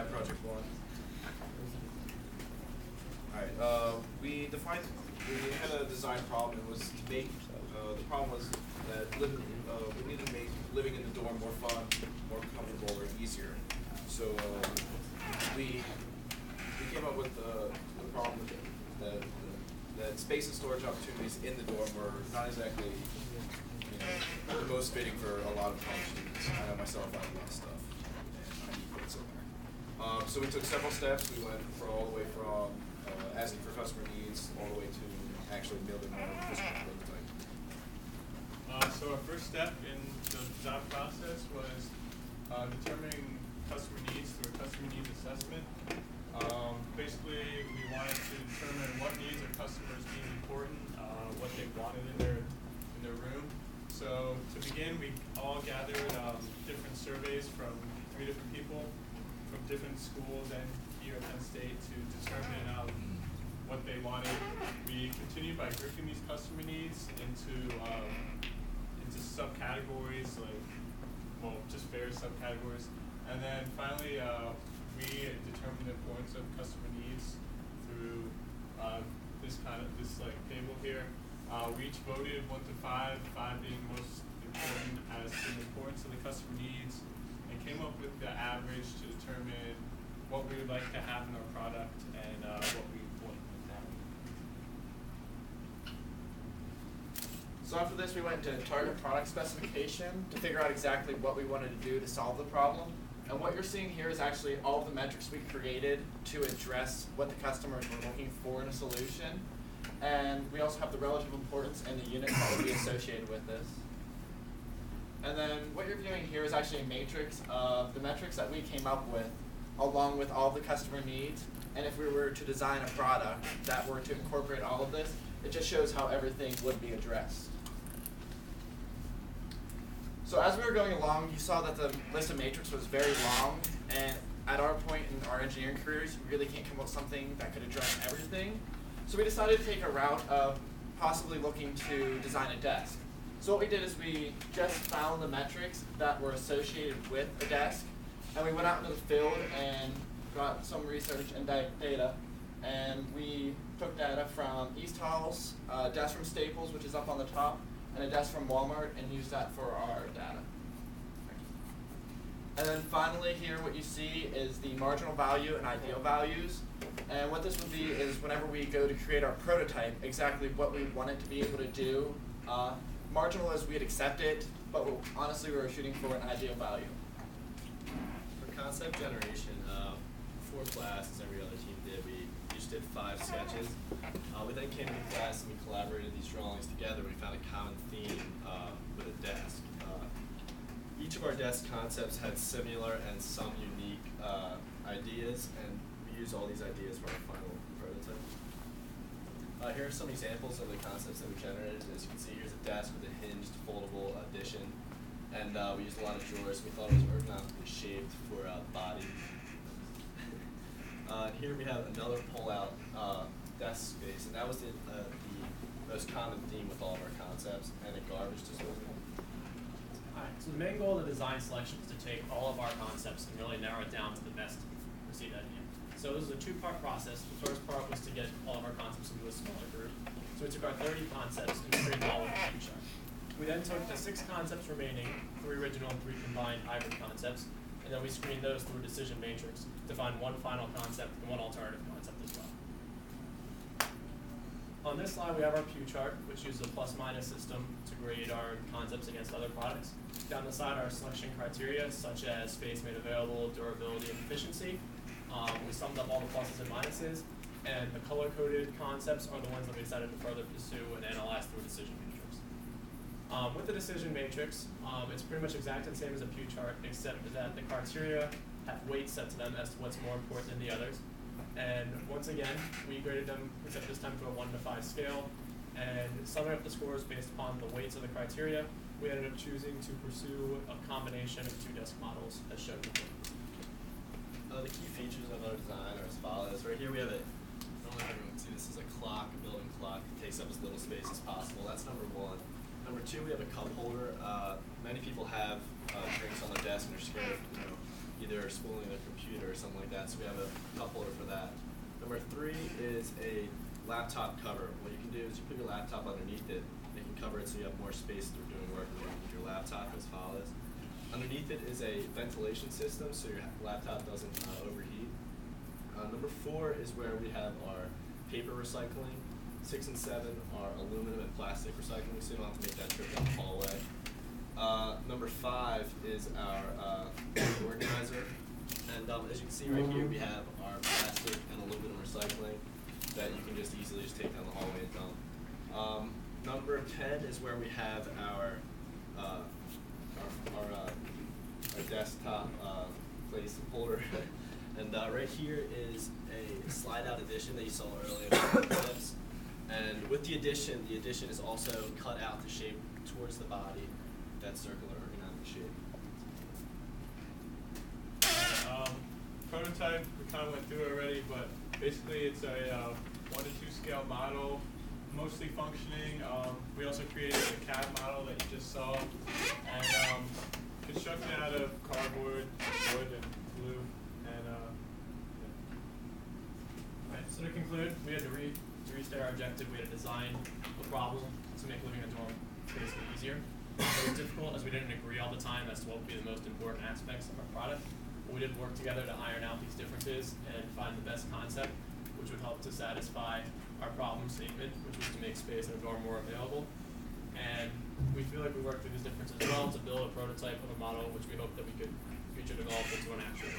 design project one. Alright, we had a design problem. It was to make, the problem was that we needed to make living in the dorm more fun, more comfortable, or easier. So we came up with the problem that space and storage opportunities in the dorm were not exactly the most fitting for a lot of college students. I know myself, I have a lot of stuff, and I need to put it somewhere. So we took several steps. We went all the way from asking for customer needs all the way to actually building our physical prototype. So our first step in the design process was determining customer needs through a customer needs assessment. Basically, we wanted to determine what needs our customers deemed important, what they wanted in their room. So to begin, we all gathered different surveys from 3 different people from different schools and here at Penn State to determine what they wanted. We continued by grouping these customer needs into subcategories, just various subcategories. And then finally, we determined the importance of customer needs through this table here. We each voted 1 to 5, 5 being most important as to the importance of the customer needs, and came up with the average to determine what we would like to have in our product and what we want to have. So after this, we went to target product specification to figure out exactly what we wanted to do to solve the problem. And what you're seeing here is actually all of the metrics we created to address what the customers were looking for in a solution. And we also have the relative importance and the units that would be associated with this. And then what you're viewing here is actually a matrix of the metrics that we came up with, along with all the customer needs. And if we were to design a product that were to incorporate all of this, it just shows how everything would be addressed. So as we were going along, you saw that the list of matrix was very long, and at our point in our engineering careers, we really can't come up with something that could address everything. So we decided to take a route of possibly looking to design a desk. So what we did is we just found the metrics that were associated with a desk, and we went out into the field and got some research and data, and we took data from East Hall's, a desk from Staples, which is up on the top, and a desk from Walmart, and used that for our data. And then finally here what you see is the marginal value and ideal values. And what this would be is whenever we go to create our prototype, exactly what we want it to be able to do. Marginal is we'd accept it, but honestly we were shooting for an ideal value. For concept generation, before class, as every other team did, we each did 5 sketches. We then came to class and we collaborated these drawings together. We found a common theme with a desk. Each of our desk concepts had similar and some unique ideas, and we used all these ideas for our final prototype. Here are some examples of the concepts that we generated. As you can see, here's a desk with a hinged, foldable addition, and we used a lot of drawers. We thought it was ergonomically shaped for body. Here we have another pull-out desk space, and that was the most common theme with all of our concepts, and a garbage disposal. Alright, so the main goal of the design selection is to take all of our concepts and really narrow it down to the best perceived idea. So this is a 2-part process. The first part was to get all of our concepts into a smaller group. So we took our 30 concepts and screened all of them each. We then took the 6 concepts remaining, 3 original and 3 combined hybrid concepts, and then we screened those through a decision matrix to find 1 final concept and 1 alternative concept as well. On this slide, we have our Pew chart, which uses a plus-minus system to grade our concepts against other products. Down the side are selection criteria, such as space made available, durability, and efficiency. We summed up all the pluses and minuses, and the color-coded concepts are the ones that we decided to further pursue and analyze through a decision matrix. With the decision matrix, it's pretty much exactly the same as a Pew chart, except that the criteria have weights set to them as to what's more important than the others. And once again, we graded them, except this time to a 1 to 5 scale, and summing up the scores based upon the weights of the criteria, we ended up choosing to pursue a combination of 2 desk models as shown before. The key features of our design are as follows. Right here we have I don't know if everyone can see this, is a clock, a building clock. It takes up as little space as possible. That's number 1. Number 2, we have a cup holder. Many people have drinks on the desk and they're scared of either spooling their computer or something like that. So we have a cup holder for that. Number 3 is a laptop cover. What you can do is you put your laptop underneath it. It can cover it so you have more space through doing work with your laptop as follows. Underneath it is a ventilation system so your laptop doesn't overheat. Number 4 is where we have our paper recycling. 6 and 7 are aluminum and plastic recycling, so you don't have to make that trip down the hallway. Number 5 is our organizer. And as you can see right here, we have our plastic and aluminum recycling that you can just easily just take down the hallway and dump. Number 10 is where we have our desktop place holder. And right here is a slide-out addition that you saw earlier in the clips. And with the addition is also cut out to shape towards the body that circular ergonomic shape. Prototype, we kind of went through it already, but basically it's a 1 to 2 scale model, mostly functioning. We also created a CAD model that you just saw, and constructed out of cardboard, wood, and glue. And Right, so to conclude, we had to restate our objective. We had to design a problem to make living in a dorm space easier. It was difficult as we didn't agree all the time as to what would be the most important aspects of our product. But we did work together to iron out these differences and find the best concept, which would help to satisfy our problem statement, which was to make space in a dorm more available. And we feel like we worked through these differences well to build a prototype of a model which we hope that we could future develop into an actual